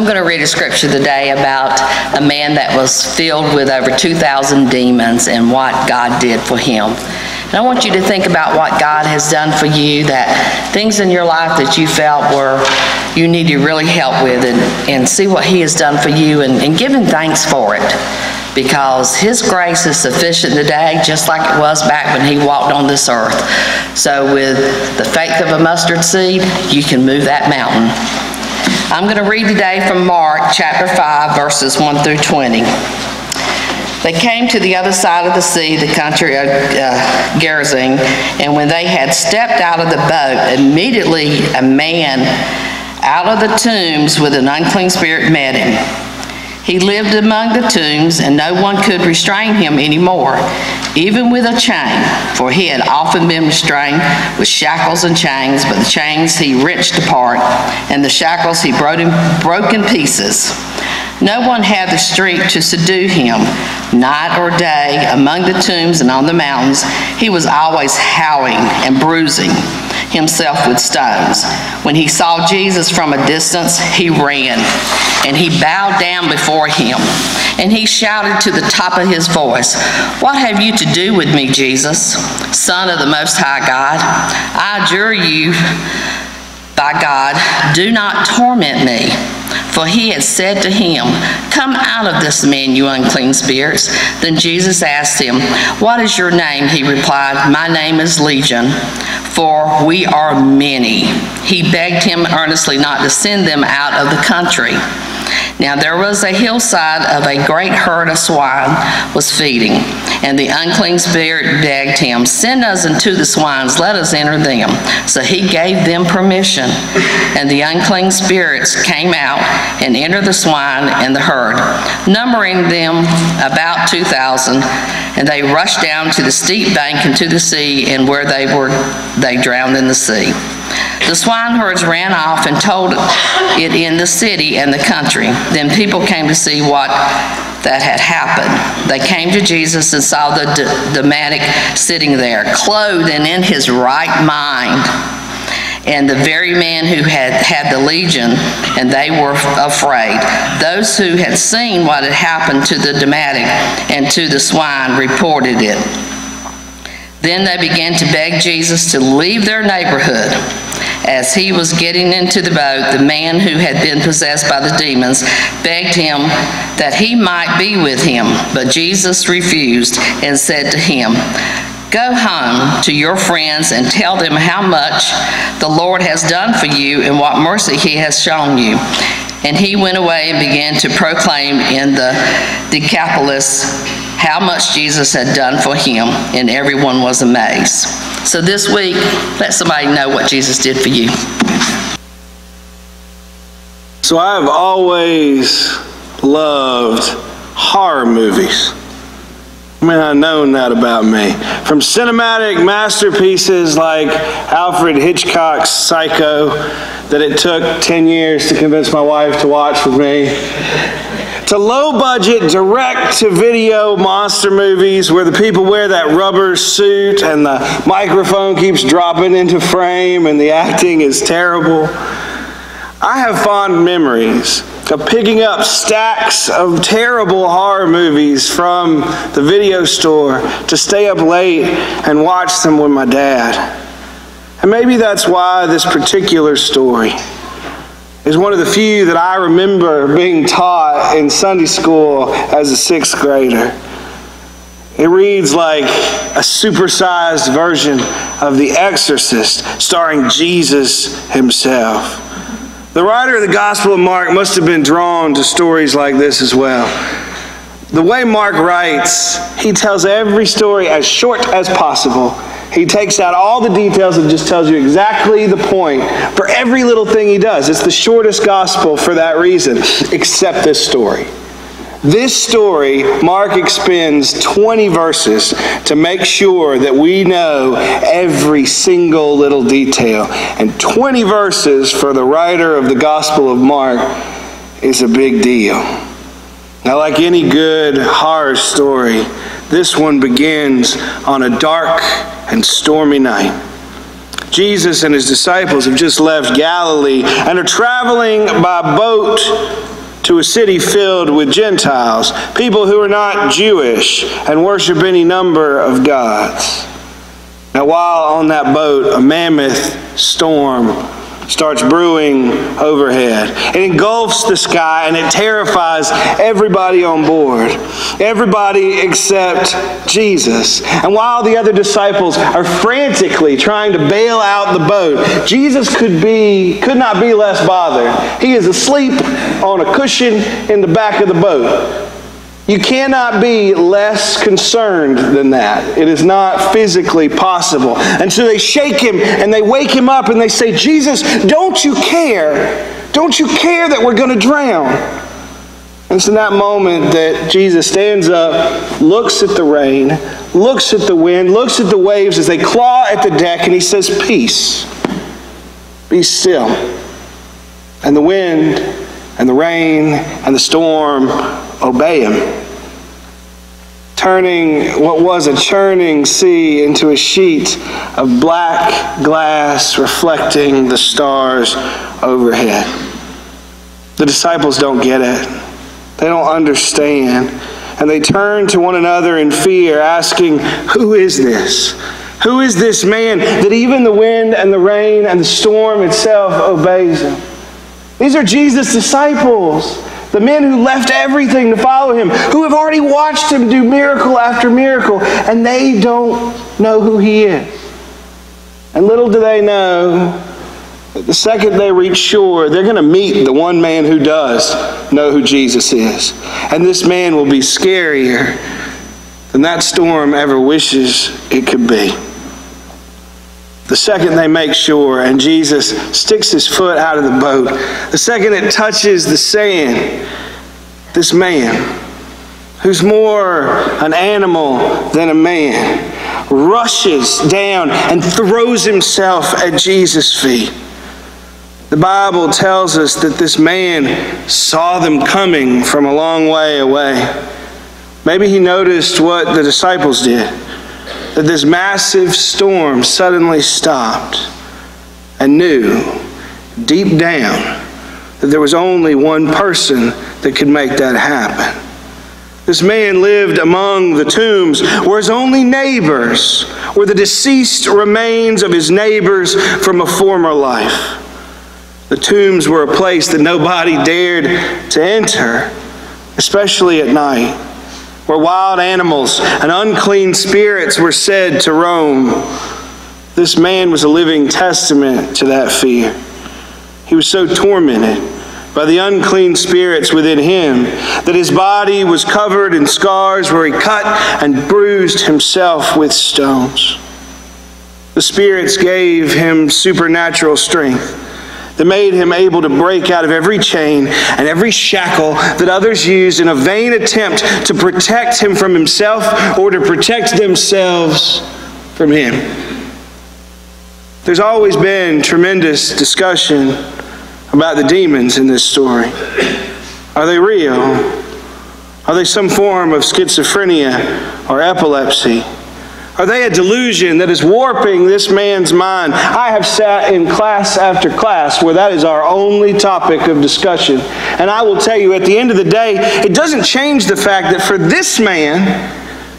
I'm going to read a scripture today about a man that was filled with over 2,000 demons and what God did for him. And I want you to think about what God has done for you, that things in your life that you felt you needed really help with, and see what He has done for you, and give Him thanks for it. Because His grace is sufficient today, just like it was back when He walked on this earth. So with the faith of a mustard seed, you can move that mountain. I'm going to read today from Mark chapter 5, verses 1 through 20. They came to the other side of the sea, the country of Gerasene, and when they had stepped out of the boat, immediately a man out of the tombs with an unclean spirit met him. He lived among the tombs, and no one could restrain him anymore, even with a chain, for he had often been restrained with shackles and chains, but the chains he wrenched apart, and the shackles he broke in pieces. No one had the strength to subdue him. Night or day, among the tombs and on the mountains, he was always howling and bruising himself with stones. When he saw Jesus from a distance, he ran, and he bowed down before him, and he shouted to the top of his voice, "What have you to do with me, Jesus, Son of the Most High God? I adjure you, by God, do not torment me." For he had said to him, "Come out of this man, you unclean spirits." Then Jesus asked him, "What is your name?" He replied, "My name is Legion, for we are many." He begged him earnestly not to send them out of the country. Now there was a hillside of a great herd of swine was feeding, and the unclean spirit begged him, "Send us into the swine, let us enter them." So he gave them permission, and the unclean spirits came out and entered the swine and the herd, numbering them about 2,000, and they rushed down to the steep bank into the sea, and where they drowned in the sea. The swineherds ran off and told it in the city and the country. Then people came to see what that had happened. They came to Jesus and saw the demoniac sitting there, clothed and in his right mind, and the very man who had the legion, and they were afraid. Those who had seen what had happened to the demoniac and to the swine reported it. Then they began to beg Jesus to leave their neighborhood. As he was getting into the boat, the man who had been possessed by the demons begged him that he might be with him. But Jesus refused and said to him, "Go home to your friends and tell them how much the Lord has done for you and what mercy he has shown you." And he went away and began to proclaim in the Decapolis how much Jesus had done for him, and everyone was amazed. So this week, let somebody know what Jesus did for you. So I've always loved horror movies. I mean, I've known that about me. From cinematic masterpieces like Alfred Hitchcock's Psycho, that it took 10 years to convince my wife to watch with me, to low-budget, direct-to-video monster movies where the people wear that rubber suit and the microphone keeps dropping into frame and the acting is terrible. I have fond memories of picking up stacks of terrible horror movies from the video store to stay up late and watch them with my dad. And maybe that's why this particular story is one of the few that I remember being taught in Sunday school as a 6th grader. It reads like a supersized version of The Exorcist, starring Jesus himself. The writer of the Gospel of Mark must have been drawn to stories like this as well. The way Mark writes, he tells every story as short as possible. He takes out all the details and just tells you exactly the point for every little thing he does. It's the shortest gospel for that reason, except this story. This story, Mark expends 20 verses to make sure that we know every single little detail. And 20 verses for the writer of the Gospel of Mark is a big deal. Now, like any good horror story, this one begins on a dark and stormy night. Jesus and his disciples have just left Galilee and are traveling by boat to a city filled with Gentiles, people who are not Jewish and worship any number of gods. Now, while on that boat, a mammoth storm starts brewing overhead. It engulfs the sky and it terrifies everybody on board. Everybody except Jesus. And while the other disciples are frantically trying to bail out the boat, Jesus could not be less bothered. He is asleep on a cushion in the back of the boat. You cannot be less concerned than that. It is not physically possible. And so they shake him and they wake him up and they say, Jesus, don't you care? Don't you care that we're going to drown? And it's in that moment that Jesus stands up, looks at the rain, looks at the wind, looks at the waves as they claw at the deck, and he says, peace, be still. And the wind and the rain and the storm obey him, turning what was a churning sea into a sheet of black glass reflecting the stars overhead. The disciples don't get it. They don't understand. And they turn to one another in fear, asking, who is this? Who is this man that even the wind and the rain and the storm itself obeys him? These are Jesus' disciples. The men who left everything to follow him, who have already watched him do miracle after miracle, and they don't know who he is. And little do they know that the second they reach shore, they're going to meet the one man who does know who Jesus is. And this man will be scarier than that storm ever wishes it could be. The second they make shore and Jesus sticks his foot out of the boat, the second it touches the sand, this man, who's more an animal than a man, rushes down and throws himself at Jesus' feet. The Bible tells us that this man saw them coming from a long way away. Maybe he noticed what the disciples did, that this massive storm suddenly stopped, and knew deep down that there was only one person that could make that happen. This man lived among the tombs where his only neighbors were the deceased remains of his neighbors from a former life. The tombs were a place that nobody dared to enter, especially at night, where wild animals and unclean spirits were said to roam. This man was a living testament to that fear. He was so tormented by the unclean spirits within him that his body was covered in scars where he cut and bruised himself with stones. The spirits gave him supernatural strength that made him able to break out of every chain and every shackle that others used in a vain attempt to protect him from himself or to protect themselves from him. There's always been tremendous discussion about the demons in this story. Are they real? Are they some form of schizophrenia or epilepsy? Are they a delusion that is warping this man's mind? I have sat in class after class where that is our only topic of discussion. And I will tell you, at the end of the day, it doesn't change the fact that for this man,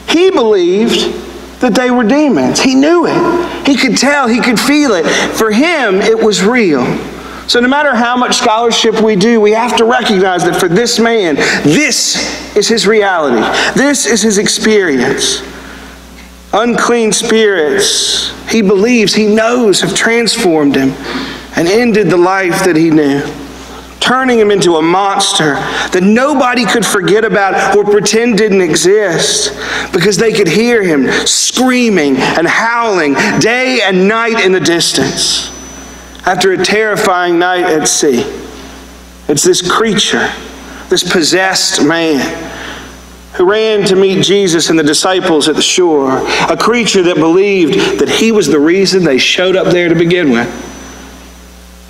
he believed that they were demons. He knew it. He could tell. He could feel it. For him, it was real. So no matter how much scholarship we do, we have to recognize that for this man, this is his reality. This is his experience. Unclean spirits, he believes, he knows, have transformed him and ended the life that he knew, turning him into a monster that nobody could forget about or pretend didn't exist because they could hear him screaming and howling day and night in the distance. After a terrifying night at sea, it's this creature, this possessed man, who ran to meet Jesus and the disciples at the shore, a creature that believed that he was the reason they showed up there to begin with.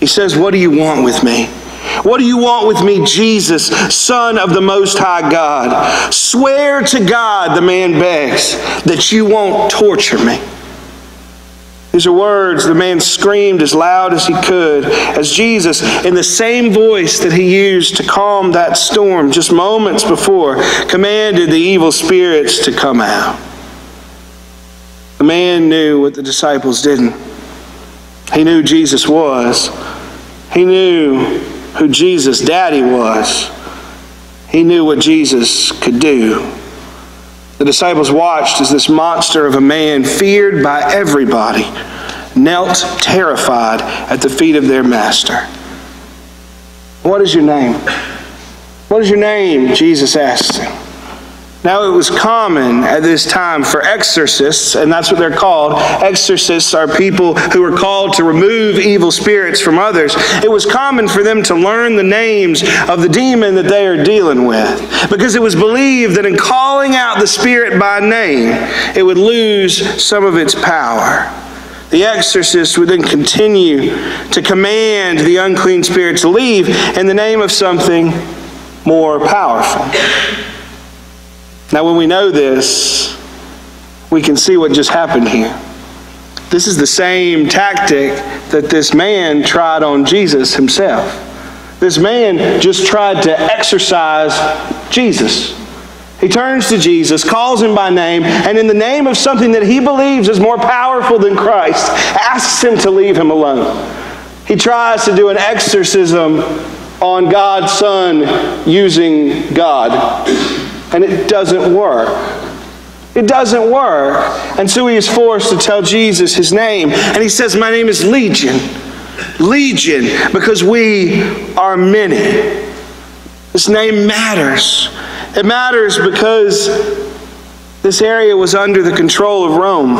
He says, "What do you want with me? What do you want with me, Jesus, Son of the Most High God? Swear to God," the man begs, "that you won't torture me." These are words the man screamed as loud as he could as Jesus, in the same voice that he used to calm that storm just moments before, commanded the evil spirits to come out. The man knew what the disciples didn't. He knew Jesus was. He knew who Jesus' daddy was. He knew what Jesus could do. The disciples watched as this monster of a man, feared by everybody, knelt terrified at the feet of their master. "What is your name?" "What is your name?" Jesus asked him. Now, it was common at this time for exorcists, and that's what they're called. Exorcists are people who are called to remove evil spirits from others. It was common for them to learn the names of the demon that they are dealing with, because it was believed that in calling out the spirit by name, it would lose some of its power. The exorcist would then continue to command the unclean spirit to leave in the name of something more powerful. Now, when we know this, we can see what just happened here. This is the same tactic that this man tried on Jesus himself. This man just tried to exorcise Jesus. He turns to Jesus, calls him by name, and in the name of something that he believes is more powerful than Christ, asks him to leave him alone. He tries to do an exorcism on God's Son using God. And it doesn't work. It doesn't work. And so he is forced to tell Jesus his name. And he says, "My name is Legion." Legion, because we are many. This name matters. It matters because this area was under the control of Rome,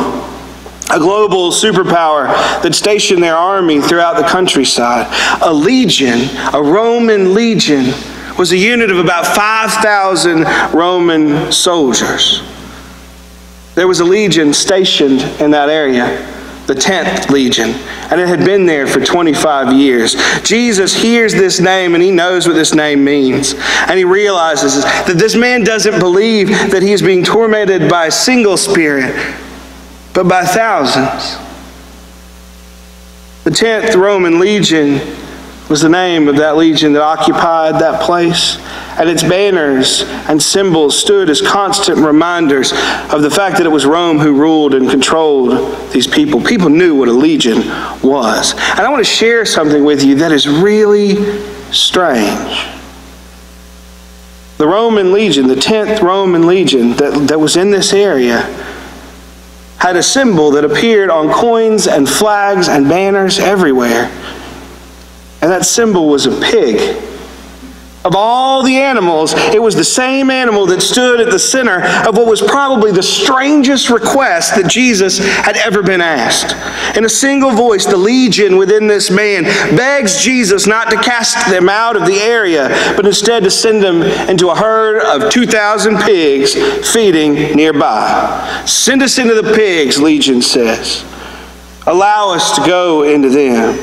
a global superpower that stationed their army throughout the countryside. A legion, a Roman legion, was a unit of about 5,000 Roman soldiers. There was a legion stationed in that area, the 10th Legion, and it had been there for 25 years. Jesus hears this name, and he knows what this name means. And he realizes that this man doesn't believe that he is being tormented by a single spirit, but by thousands. The 10th Roman Legion was the name of that legion that occupied that place. And its banners and symbols stood as constant reminders of the fact that it was Rome who ruled and controlled these people. People knew what a legion was. And I want to share something with you that is really strange. The Roman legion, the 10th Roman legion that was in this area, had a symbol that appeared on coins and flags and banners everywhere. And that symbol was a pig. Of all the animals, it was the same animal that stood at the center of what was probably the strangest request that Jesus had ever been asked. In a single voice, the legion within this man begs Jesus not to cast them out of the area, but instead to send them into a herd of 2,000 pigs feeding nearby. "Send us into the pigs," Legion says. "Allow us to go into them."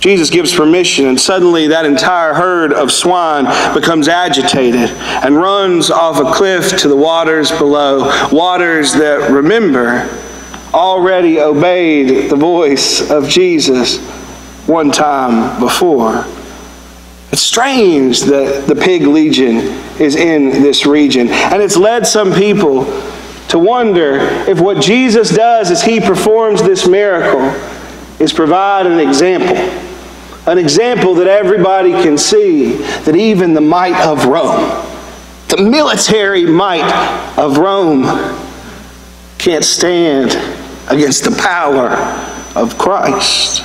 Jesus gives permission, and suddenly that entire herd of swine becomes agitated and runs off a cliff to the waters below. Waters that, remember, already obeyed the voice of Jesus one time before. It's strange that the pig legion is in this region, and it's led some people to wonder if what Jesus does as he performs this miracle is provide an example that everybody can see, that even the might of Rome, the military might of Rome, can't stand against the power of Christ.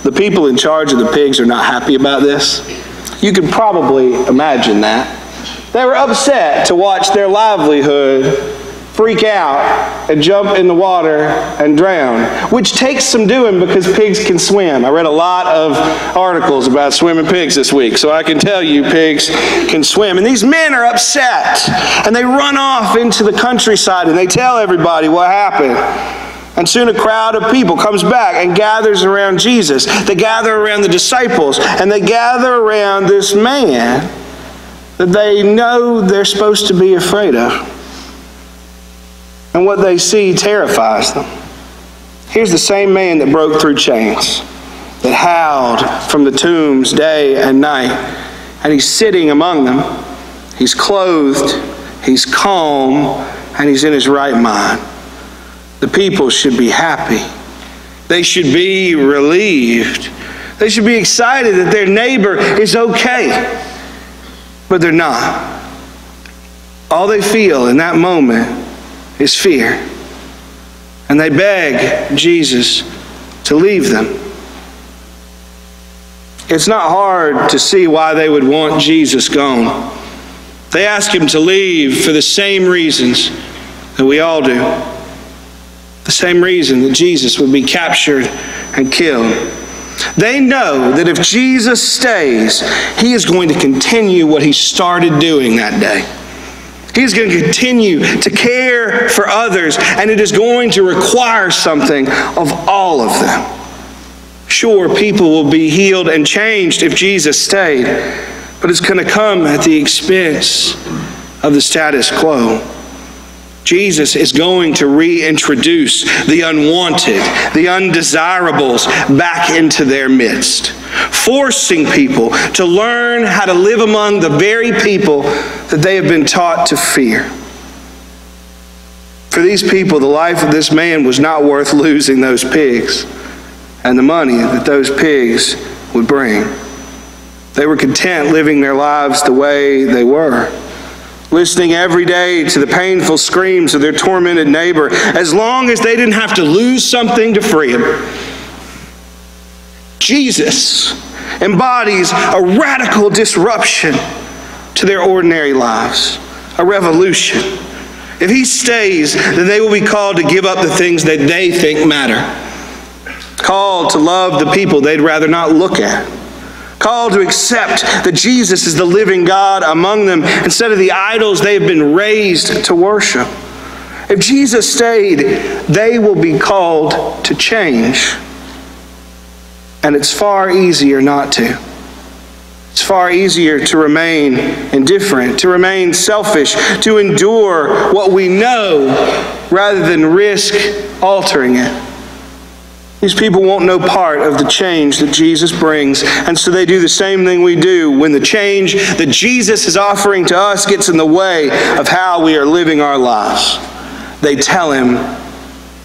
The people in charge of the pigs are not happy about this. You can probably imagine that. They were upset to watch their livelihood freak out and jump in the water and drown, which takes some doing because pigs can swim. I read a lot of articles about swimming pigs this week, so I can tell you pigs can swim. And these men are upset, and they run off into the countryside, and they tell everybody what happened. And soon a crowd of people comes back and gathers around Jesus. They gather around the disciples, and they gather around this man that they know they're supposed to be afraid of. and what they see terrifies them. Here's the same man that broke through chains, that howled from the tombs day and night, and he's sitting among them. He's clothed, he's calm, and he's in his right mind. The people should be happy. They should be relieved. They should be excited that their neighbor is okay. But they're not. All they feel in that moment is fear. And they beg Jesus to leave them. It's not hard to see why they would want Jesus gone. They ask him to leave for the same reasons that we all do. The same reason that Jesus would be captured and killed. They know that if Jesus stays, he is going to continue what he started doing that day. He's going to continue to care for others, and it is going to require something of all of them. Sure, people will be healed and changed if Jesus stayed, but it's going to come at the expense of the status quo. Jesus is going to reintroduce the unwanted, the undesirables back into their midst, forcing people to learn how to live among the very people that they have been taught to fear. For these people, the life of this man was not worth losing those pigs and the money that those pigs would bring. They were content living their lives the way they were, listening every day to the painful screams of their tormented neighbor, as long as they didn't have to lose something to free him. Jesus embodies a radical disruption to their ordinary lives, a revolution. If he stays, then they will be called to give up the things that they think matter, called to love the people they'd rather not look at, called to accept that Jesus is the living God among them instead of the idols they have been raised to worship. If Jesus stayed, they will be called to change. And it's far easier not to. It's far easier to remain indifferent, to remain selfish, to endure what we know rather than risk altering it. These people want no part of the change that Jesus brings, and so they do the same thing we do when the change that Jesus is offering to us gets in the way of how we are living our lives. They tell him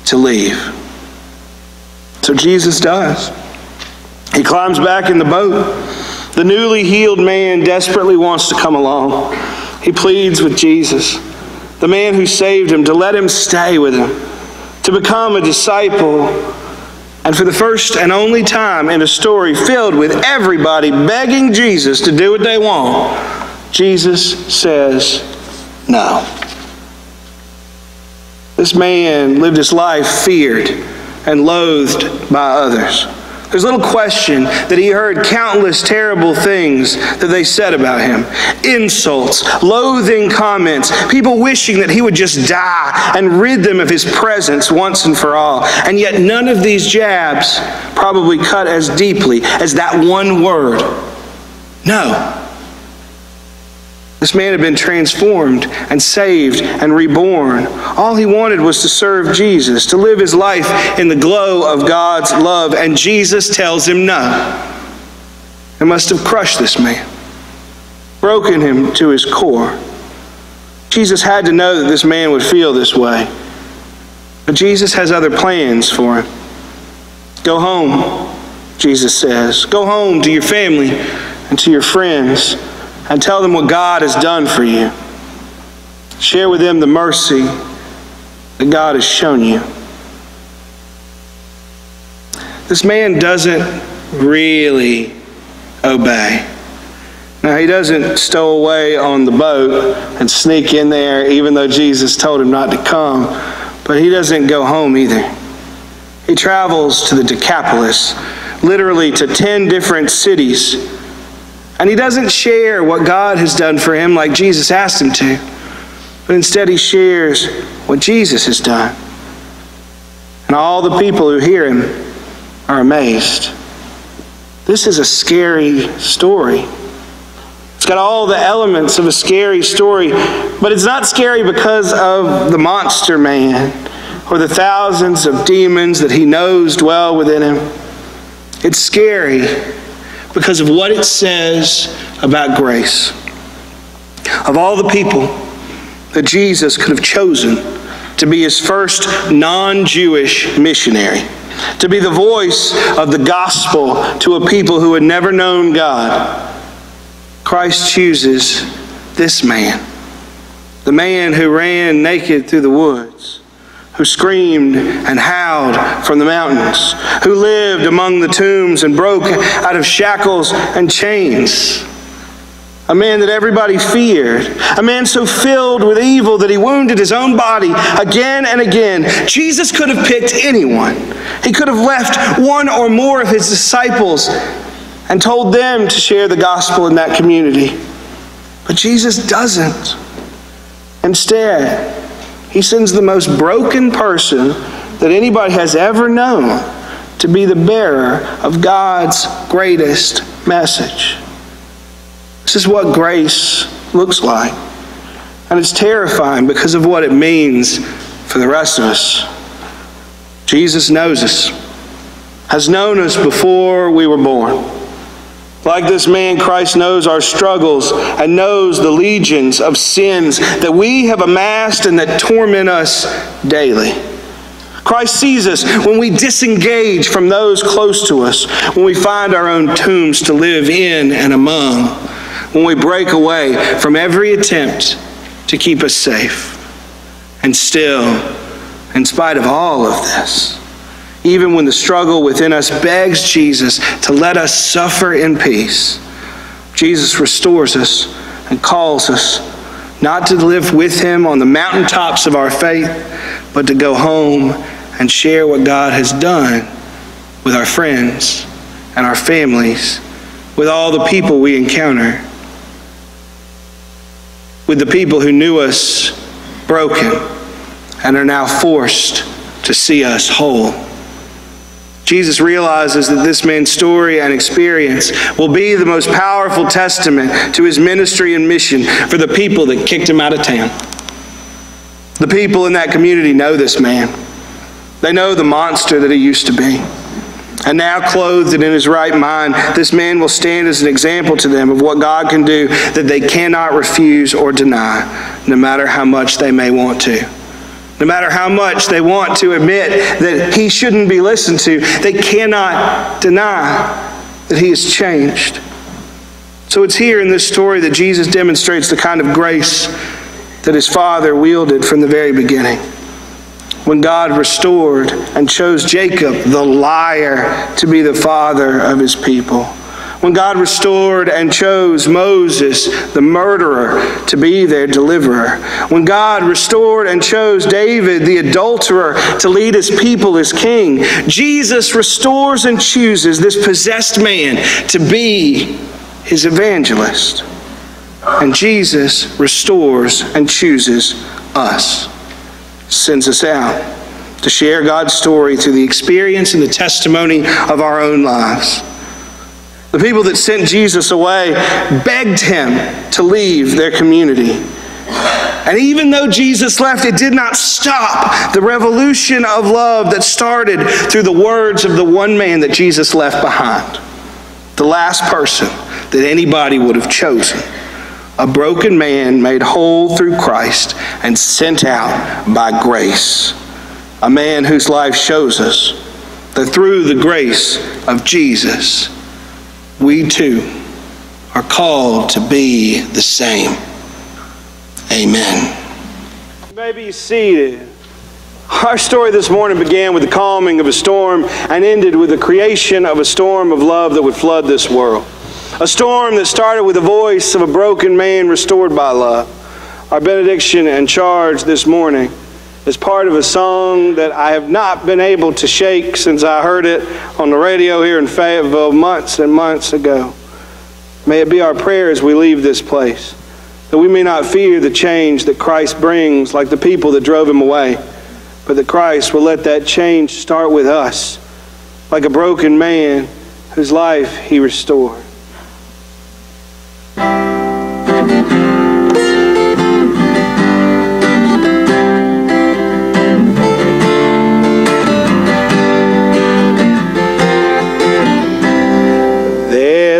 to leave. So Jesus does. He climbs back in the boat. The newly healed man desperately wants to come along. He pleads with Jesus, the man who saved him, to let him stay with him, to become a disciple. And for the first and only time in a story filled with everybody begging Jesus to do what they want, Jesus says no. This man lived his life feared and loathed by others. There's little question that he heard countless terrible things that they said about him. Insults, loathing comments, people wishing that he would just die and rid them of his presence once and for all. And yet none of these jabs probably cut as deeply as that one word, no. This man had been transformed and saved and reborn. All he wanted was to serve Jesus, to live his life in the glow of God's love. And Jesus tells him no. It must have crushed this man, broken him to his core. Jesus had to know that this man would feel this way. But Jesus has other plans for him. Go home, Jesus says. Go home to your family and to your friends, and tell them what God has done for you. Share with them the mercy that God has shown you. This man doesn't really obey. Now, he doesn't stow away on the boat and sneak in there even though Jesus told him not to come, but he doesn't go home either. He travels to the Decapolis, literally to 10 different cities. And he doesn't share what God has done for him like Jesus asked him to, but instead he shares what Jesus has done. And all the people who hear him are amazed. This is a scary story. It's It's got all the elements of a scary story, but it's not scary because of the monster man or the thousands of demons that he knows dwell within him. It's scary because of what it says about grace. Of all the people that Jesus could have chosen to be his first non-Jewish missionary, to be the voice of the gospel to a people who had never known God, Christ chooses this man, the man who ran naked through the woods, who screamed and howled from the mountains, who lived among the tombs and broke out of shackles and chains. A man that everybody feared. A man so filled with evil that he wounded his own body again and again. Jesus could have picked anyone. He could have left one or more of his disciples and told them to share the gospel in that community. But Jesus doesn't. Instead, he sends the most broken person that anybody has ever known to be the bearer of God's greatest message. This is what grace looks like. And it's terrifying because of what it means for the rest of us. Jesus knows us, has known us before we were born. Like this man, Christ knows our struggles and knows the legions of sins that we have amassed and that torment us daily. Christ sees us when we disengage from those close to us, when we find our own tombs to live in and among, when we break away from every attempt to keep us safe. And still, in spite of all of this, even when the struggle within us begs Jesus to let us suffer in peace, Jesus restores us and calls us not to live with him on the mountaintops of our faith, but to go home and share what God has done with our friends and our families, with all the people we encounter, with the people who knew us broken and are now forced to see us whole. Jesus realizes that this man's story and experience will be the most powerful testament to his ministry and mission for the people that kicked him out of town. The people in that community know this man. They know the monster that he used to be. And now, clothed and in his right mind, this man will stand as an example to them of what God can do that they cannot refuse or deny, no matter how much they may want to. No matter how much they want to admit that he shouldn't be listened to, they cannot deny that he has changed. So it's here in this story that Jesus demonstrates the kind of grace that his Father wielded from the very beginning. When God restored and chose Jacob, the liar, to be the father of his people. When God restored and chose Moses, the murderer, to be their deliverer. When God restored and chose David, the adulterer, to lead his people as king. Jesus restores and chooses this possessed man to be his evangelist. And Jesus restores and chooses us. Sends us out to share God's story through the experience and the testimony of our own lives. The people that sent Jesus away begged him to leave their community. And even though Jesus left, it did not stop the revolution of love that started through the words of the one man that Jesus left behind. The last person that anybody would have chosen. A broken man made whole through Christ and sent out by grace. A man whose life shows us that through the grace of Jesus, we too are called to be the same. Amen. You may be seated. Our story this morning began with the calming of a storm and ended with the creation of a storm of love that would flood this world. A storm that started with the voice of a broken man restored by love. Our benediction and charge this morning is part of a song that I have not been able to shake since I heard it on the radio here in Fayetteville months and months ago. May it be our prayer as we leave this place, that we may not fear the change that Christ brings like the people that drove him away, but that Christ will let that change start with us, like a broken man whose life he restored.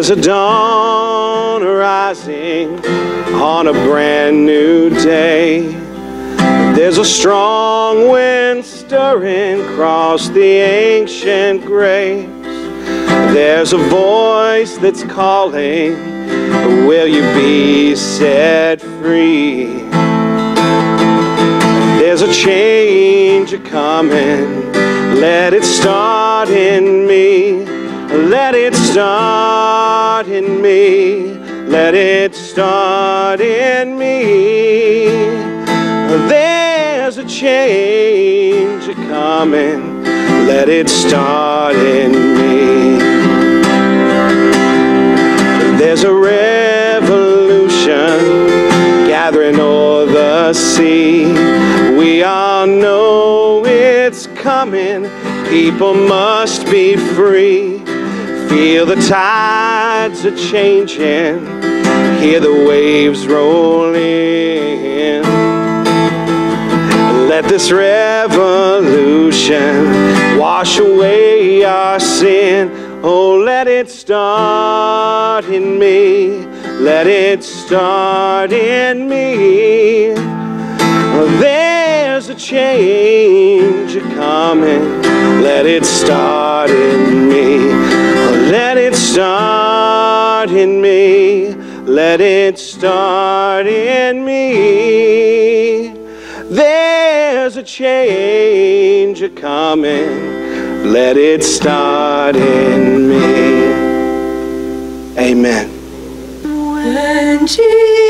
There's a dawn rising on a brand new day. There's a strong wind stirring across the ancient graves. There's a voice that's calling, will you be set free? There's a change a-coming, let it start in me. Let it start in me. Let it start in me. There's a change a-coming, let it start in me. There's a revolution gathering o'er the sea. We all know it's coming. People must be free. Feel the tides are changing. Hear the waves roll in. Let this revolution wash away our sin. Oh, let it start in me. Let it start in me. There's a change a-coming. Let it start in me. Let it start in me. Let it start in me. There's a change a-coming. Let it start in me. Amen. When Jesus